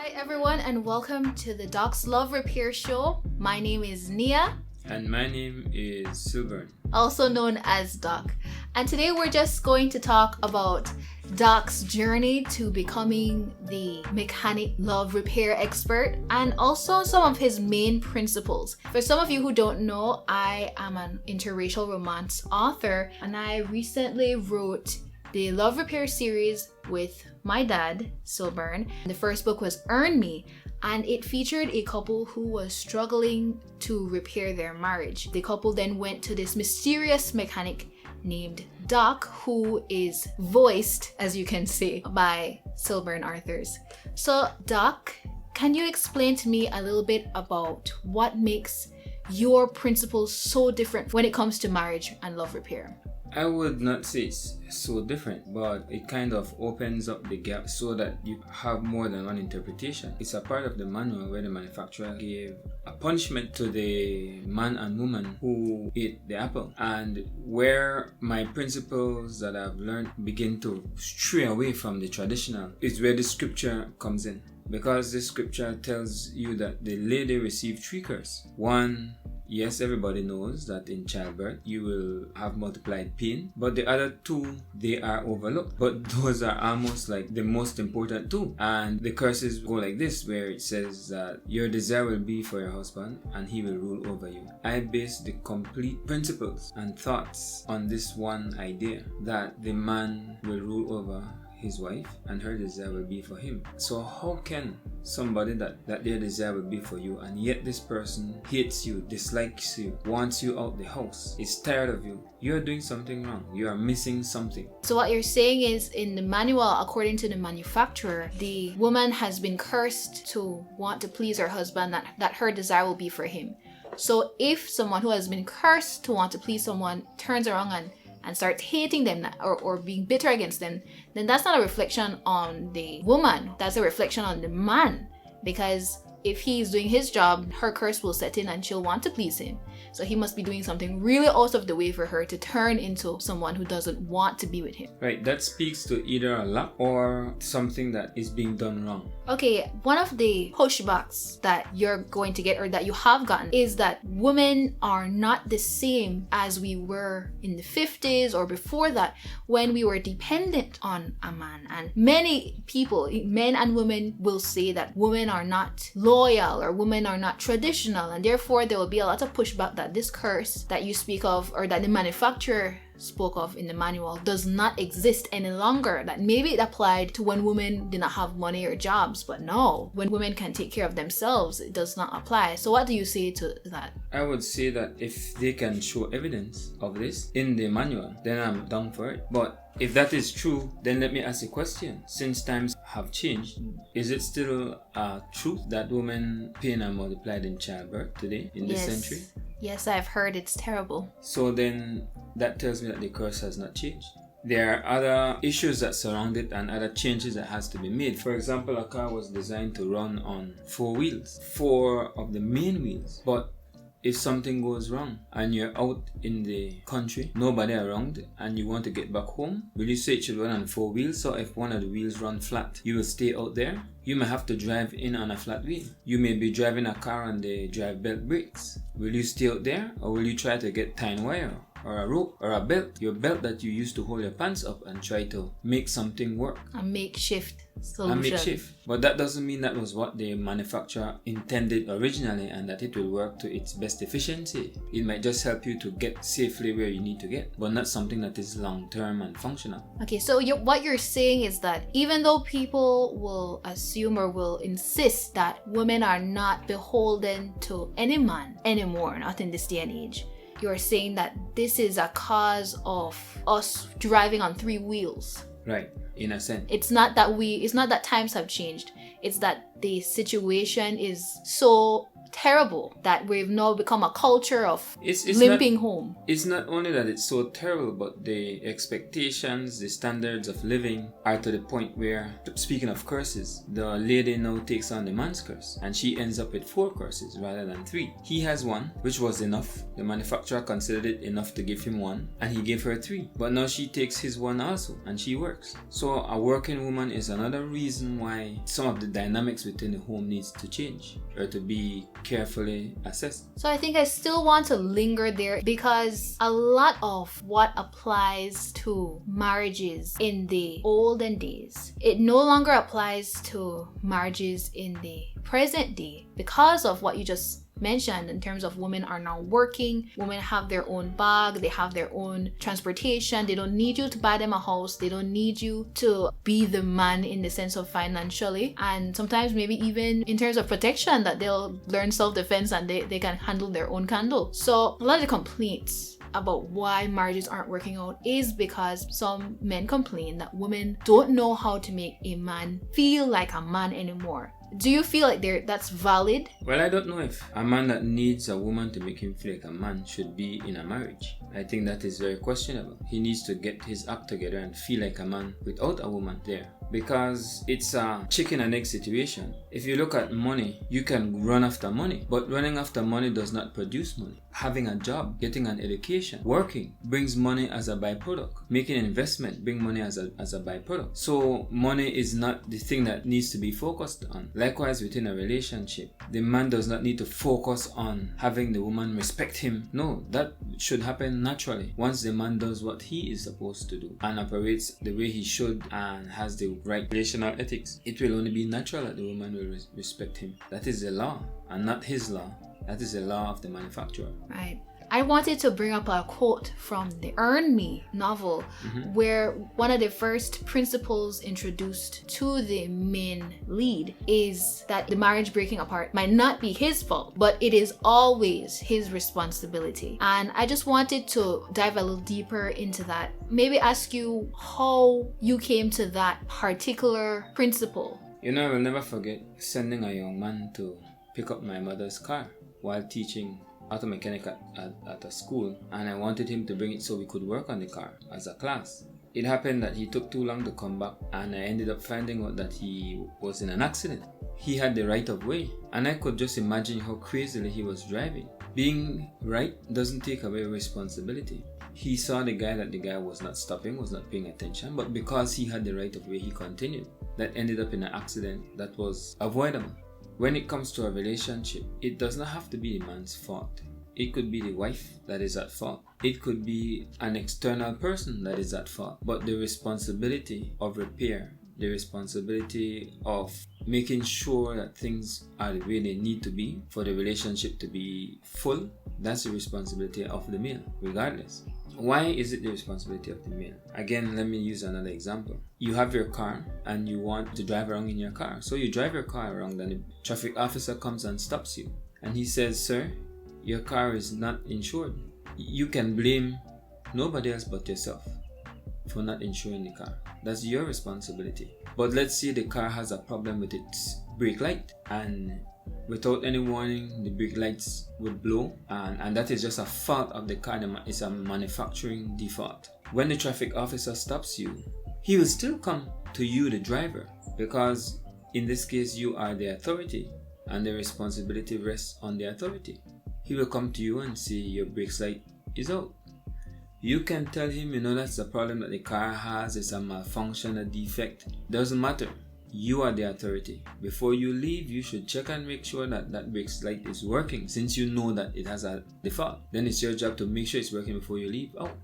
Hi everyone and welcome to the Doc's Love Repair Show. My name is Nia. And my name is Sylburn. Also known as Doc. And today we're just going to talk about Doc's journey to becoming the mechanic love repair expert and also some of his main principles. For some of you who don't know, I am an interracial romance author and I recently wrote the Love Repair series with my dad, Sylburn. The first book was Earn Me, and it featured a couple who was struggling to repair their marriage. The couple then went to this mysterious mechanic named Doc, who is voiced, as you can see, by Sylburn Arthurs. So Doc, can you explain to me a little bit about what makes your principles so different when it comes to marriage and love repair? I would not say it's so different, but it kind of opens up the gap so that you have more than one interpretation. It's a part of the manual where the manufacturer gave a punishment to the man and woman who ate the apple. And where my principles that I've learned begin to stray away from the traditional is where the scripture comes in. Because the scripture tells you that the lady received three curses. One, yes, everybody knows that in childbirth you will have multiplied pain, but the other two, they are overlooked. But those are almost like the most important two. And the curses go like this, where it says that your desire will be for your husband and he will rule over you. I base the complete principles and thoughts on this one idea, that the man will rule over his wife and her desire will be for him. So how can somebody that their desire will be for you and yet this person hates you, dislikes you, wants you out the house, is tired of you? You're doing something wrong. You are missing something. So what you're saying is, in the manual, according to the manufacturer, the woman has been cursed to want to please her husband, that her desire will be for him. So if someone who has been cursed to want to please someone turns around and starts hating them or being bitter against them, then that's not a reflection on the woman. That's a reflection on the man. Because if he's doing his job, her curse will set in and she'll want to please him. So he must be doing something really out of the way for her to turn into someone who doesn't want to be with him. Right, that speaks to either a lack or something that is being done wrong. Okay, one of the pushbacks that you're going to get or that you have gotten is that women are not the same as we were in the 50s or before that, when we were dependent on a man. And many people, men and women, will say that women are not loyal or women are not traditional, and therefore there will be a lot of pushback that this curse that you speak of or that the manufacturer spoke of in the manual does not exist any longer. That maybe it applied to when women did not have money or jobs, but no, when women can take care of themselves, it does not apply. So what do you say to that? I would say that if they can show evidence of this in the manual, then I'm down for it. But if that is true, then let me ask a question. Since times have changed, is it still a truth that women pain are multiplied in childbirth today in this century? Yes, I've heard it's terrible. So then that tells me that the curse has not changed. There are other issues that surround it and other changes that has to be made. For example, a car was designed to run on 4 wheels, 4 of the main wheels. But if something goes wrong and you're out in the country, nobody around, and you want to get back home, will you say it should run on 4 wheels? So if one of the wheels run flat, you will stay out there? You may have to drive in on a flat wheel. You may be driving a car and they drive belt brakes. Will you stay out there, or will you try to get tie wire or a rope or a belt, your belt that you use to hold your pants up, and try to make something work? A makeshift solution. A makeshift. But that doesn't mean that was what the manufacturer intended originally and that it will work to its best efficiency. It might just help you to get safely where you need to get, but not something that is long-term and functional. Okay, so what you're saying is that even though people will assume or will insist that women are not beholden to any man anymore, not in this day and age, you're saying that this is a cause of us driving on 3 wheels. Right, in a sense. It's not that times have changed. It's that the situation is so terrible that we've now become a culture of limping home. It's not only that it's so terrible, but the expectations, the standards of living are to the point where, speaking of curses, the lady now takes on the man's curse and she ends up with 4 curses rather than 3. He has 1, which was enough. The manufacturer considered it enough to give him 1, and he gave her 3. But now she takes his 1 also and she works. So a working woman is another reason why some of the dynamics within the home needs to change or to be carefully assessed. So I think I still want to linger there, because a lot of what applies to marriages in the olden days, it no longer applies to marriages in the present day, because of what you just mentioned in terms of women are now working, women have their own bag, they have their own transportation, they don't need you to buy them a house, they don't need you to be the man in the sense of financially, and sometimes maybe even in terms of protection, that they'll learn self-defense and they can handle their own candle. So a lot of the complaints about why marriages aren't working out is because some men complain that women don't know how to make a man feel like a man anymore. Do you feel like that's valid? Well, I don't know if a man that needs a woman to make him feel like a man should be in a marriage. I think that is very questionable. He needs to get his act together and feel like a man without a woman there, because it's a chicken and egg situation. If you look at money, you can run after money, but running after money does not produce money. Having a job, getting an education, working brings money as a byproduct. Making an investment brings money as a byproduct. So money is not the thing that needs to be focused on. Likewise, within a relationship, the man does not need to focus on having the woman respect him. No, that should happen naturally once the man does what he is supposed to do and operates the way he should and has the right relational ethics. It will only be natural that the woman will respect him. That is the law and not his law. That is the law of the manufacturer. Right. I wanted to bring up a quote from the Earn Me novel, where one of the first principles introduced to the main lead is that the marriage breaking apart might not be his fault, but it is always his responsibility. And I just wanted to dive a little deeper into that. Maybe ask you how you came to that particular principle. You know, I will never forget sending a young man to pick up my mother's car while teaching auto mechanic at a school, and I wanted him to bring it so we could work on the car as a class. It happened that he took too long to come back, and I ended up finding out that he was in an accident. He had the right of way, and I could just imagine how crazily he was driving. Being right doesn't take away responsibility. He saw that the guy was not stopping, was not paying attention, but because he had the right of way, he continued. That ended up in an accident that was avoidable. When it comes to a relationship, it does not have to be the man's fault. It could be the wife that is at fault. It could be an external person that is at fault. But the responsibility of repair, the responsibility of making sure that things are the way they need to be for the relationship to be full, that's the responsibility of the male, regardless. Why is it the responsibility of the male? Again, let me use another example. You have your car and you want to drive around in your car. So you drive your car around and the traffic officer comes and stops you. And he says, "Sir, your car is not insured." You can blame nobody else but yourself for not insuring the car. That's your responsibility. But let's say the car has a problem with its brake light, and without any warning, the brake lights would blow, and that is just a fault of the car. It's a manufacturing default. When the traffic officer stops you, he will still come to you, the driver, because in this case you are the authority and the responsibility rests on the authority. He will come to you and say your brake light is out. You can tell him, that's the problem that the car has, it's a malfunction, a defect. Doesn't matter. You are the authority. Before you leave, you should check and make sure that brake light is working, since you know that it has a default. Then it's your job to make sure it's working before you leave out.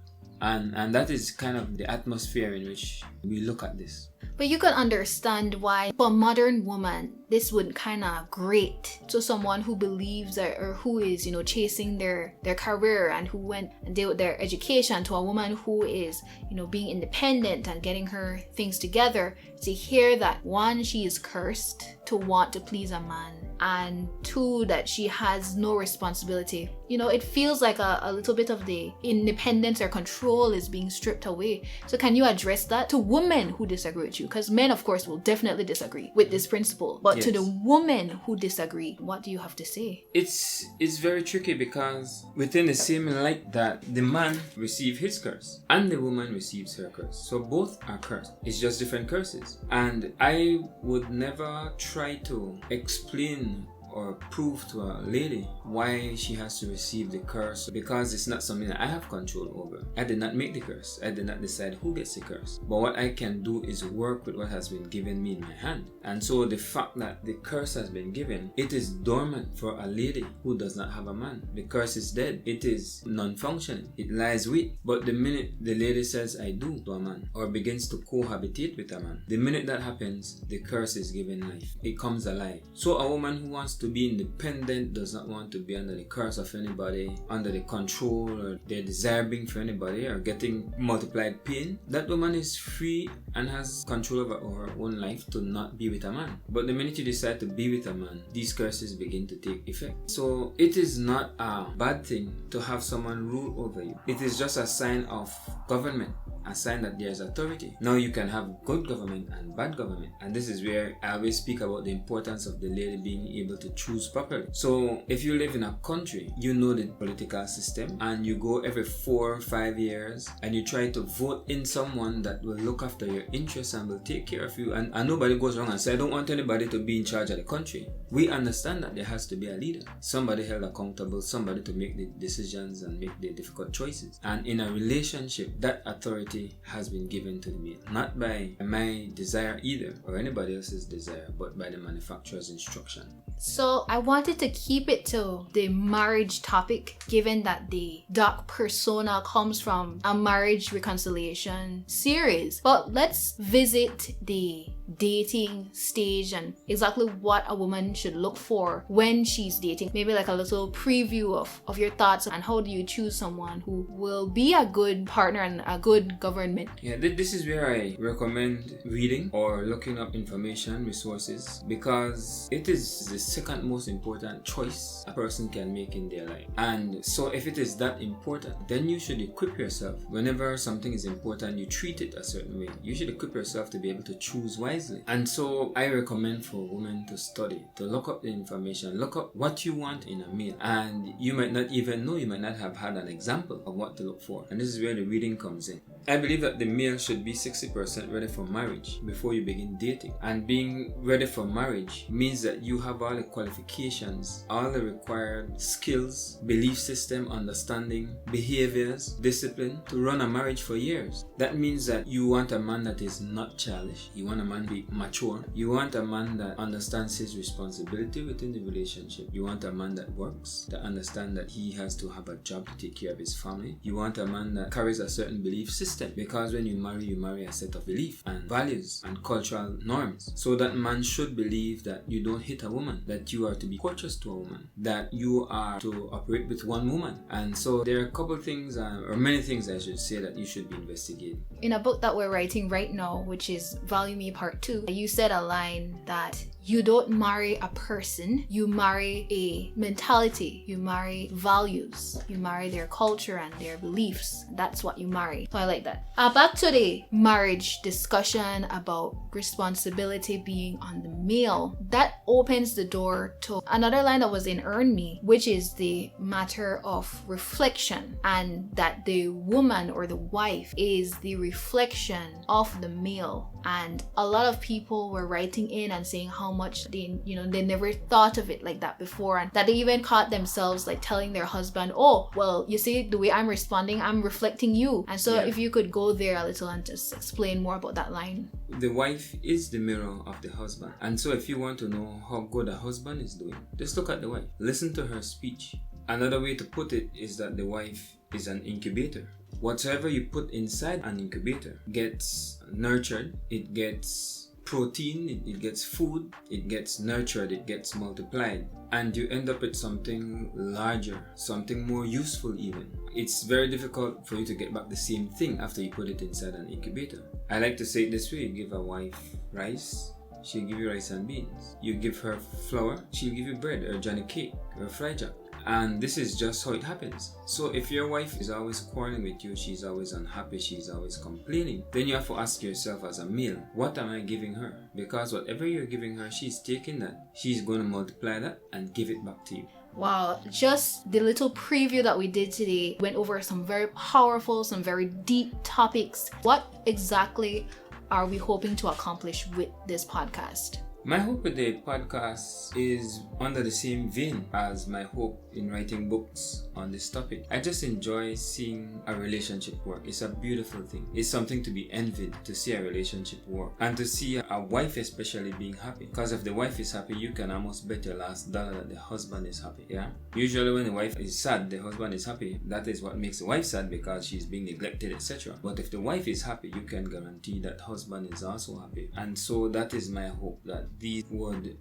And that is kind of the atmosphere in which we look at this. But you can understand why, for a modern woman, this would kind of grate to someone who believes or who is, chasing their career and who went and did their education, to a woman who is, being independent and getting her things together, to hear that, one, she is cursed to want to please a man, and two, that she has no responsibility. It feels like a little bit of the independence or control is being stripped away. So can you address that to women who disagree with you? Because men, of course, will definitely disagree with this principle. But Yes. to the women who disagree, what do you have to say? It's very tricky, because within the same light that the man receives his curse and the woman receives her curse, so both are cursed. It's just different curses. And I would never try to explain or prove to a lady why she has to receive the curse, because it's not something that I have control over. I did not make the curse. I did not decide who gets the curse. But what I can do is work with what has been given me in my hand. And so the fact that the curse has been given, it is dormant for a lady who does not have a man. The curse is dead. It is non-functioning. It lies weak. But the minute the lady says I do to a man, or begins to cohabitate with a man, the minute that happens, the curse is given life. It comes alive. So a woman who wants to be independent, does not want to be under the curse of anybody, under the control or their desire being for anybody, or getting multiplied pain, that woman is free and has control over her own life to not be with a man. But the minute you decide to be with a man, these curses begin to take effect. So it is not a bad thing to have someone rule over you. It is just a sign of government, a sign that there is authority. Now you can have good government and bad government, and this is where I always speak about the importance of the lady being able to choose properly. So if you live in a country, you know the political system, and you go every 4 or 5 years and you try to vote in someone that will look after your interests and will take care of you, and nobody goes wrong and say I don't want anybody to be in charge of the country. We understand that there has to be a leader, somebody held accountable, somebody to make the decisions and make the difficult choices. And in a relationship, that authority has been given to the male, not by my desire either or anybody else's desire, but by the manufacturer's instruction. So I wanted to keep it to the marriage topic, given that the Doc persona comes from a marriage reconciliation series. But let's visit the dating stage and exactly what a woman should look for when she's dating. Maybe like a little preview of your thoughts and how do you choose someone who will be a good partner and a good government. Yeah, this is where I recommend reading or looking up information, resources, because it is the second most important choice a person can make in their life. And so if it is that important, then you should equip yourself. Whenever something is important, you treat it a certain way. You should equip yourself to be able to choose wisely. And so I recommend for women to study, to look up the information, look up what you want in a male. And you might not even know, you might not have had an example of what to look for. And this is where the reading comes in. I believe that the male should be 60% ready for marriage before you begin dating. And being ready for marriage means that you have all the qualifications, all the required skills, belief system, understanding, behaviors, discipline to run a marriage for years. That means that you want a man that is not childish. You want a man to be mature. You want a man that understands his responsibility within the relationship. You want a man that works, that understands that he has to have a job to take care of his family. You want a man that carries a certain belief system, because when you marry a set of beliefs and values and cultural norms. So that man should believe that you don't hit a woman, that you are to be courteous to a woman, that you are to operate with one woman. And so there are a couple things, or many things I should say, that you should be investigating. In a book that we're writing right now, which is Value Me Part 2, you said a line that you don't marry a person, you marry a mentality, you marry values, you marry their culture and their beliefs. That's what you marry. So I like that. Back to the marriage discussion about responsibility being on the male. That opens the door to another line that was in Earn Me, which is the matter of reflection, and that the woman or the wife is the reflection of the male. And a lot of people were writing in and saying how much they never thought of it like that before, and that they even caught themselves like telling their husband, oh, well, you see the way I'm responding, I'm reflecting you. And so if you could go there a little and just explain more about that line. The wife is the mirror of the husband. And so if you want to know how good a husband is doing, just look at the wife. Listen to her speech. Another way to put it is that the wife is an incubator. Whatever you put inside an incubator gets nurtured, it gets protein, it gets food, it gets nurtured, it gets multiplied, and you end up with something larger, something more useful even. It's very difficult for you to get back the same thing after you put it inside an incubator. I like to say it this way: you give a wife rice, she'll give you rice and beans. You give her flour, she'll give you bread or Johnny cake or fried jack. And this is just how it happens. So if your wife is always quarreling with you, she's always unhappy, she's always complaining, then you have to ask yourself as a male, what am I giving her? Because whatever you're giving her, she's taking that, she's going to multiply that and give it back to you. Wow, just the little preview that we did today went over some very powerful, some very deep topics. What exactly are we hoping to accomplish with this podcast? My hope with the podcast is under the same vein as my hope in writing books on this topic. I just enjoy seeing a relationship work. It's a beautiful thing. It's something to be envied to see a relationship work and to see a wife especially being happy. Because if the wife is happy, you can almost bet your last dollar that the husband is happy. Yeah. Usually when the wife is sad, the husband is happy. That is what makes the wife sad because she's being neglected, etc. But if the wife is happy, you can guarantee that husband is also happy. And so that is my hope, that these would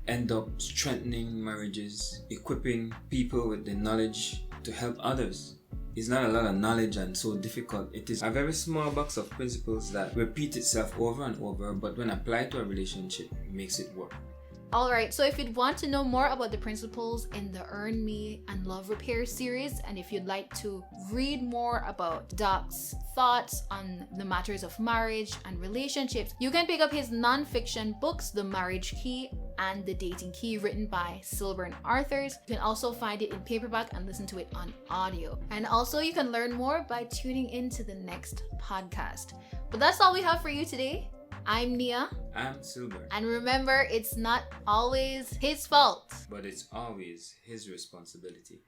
end up strengthening marriages, equipping people with the knowledge to help others. It's not a lot of knowledge and so difficult. It is a very small box of principles that repeat itself over and over, but when applied to a relationship, it makes it work. Alright, so if you'd want to know more about the principles in the Earn Me and Love Repair series, and if you'd like to read more about Doc's thoughts on the matters of marriage and relationships, you can pick up his non-fiction books, The Marriage Key and The Dating Key, written by Sylburn authors. You can also find it in paperback and listen to it on audio. And also you can learn more by tuning into the next podcast. But that's all we have for you today. I'm Nia. I'm Sylburn. And remember, it's not always his fault, but it's always his responsibility.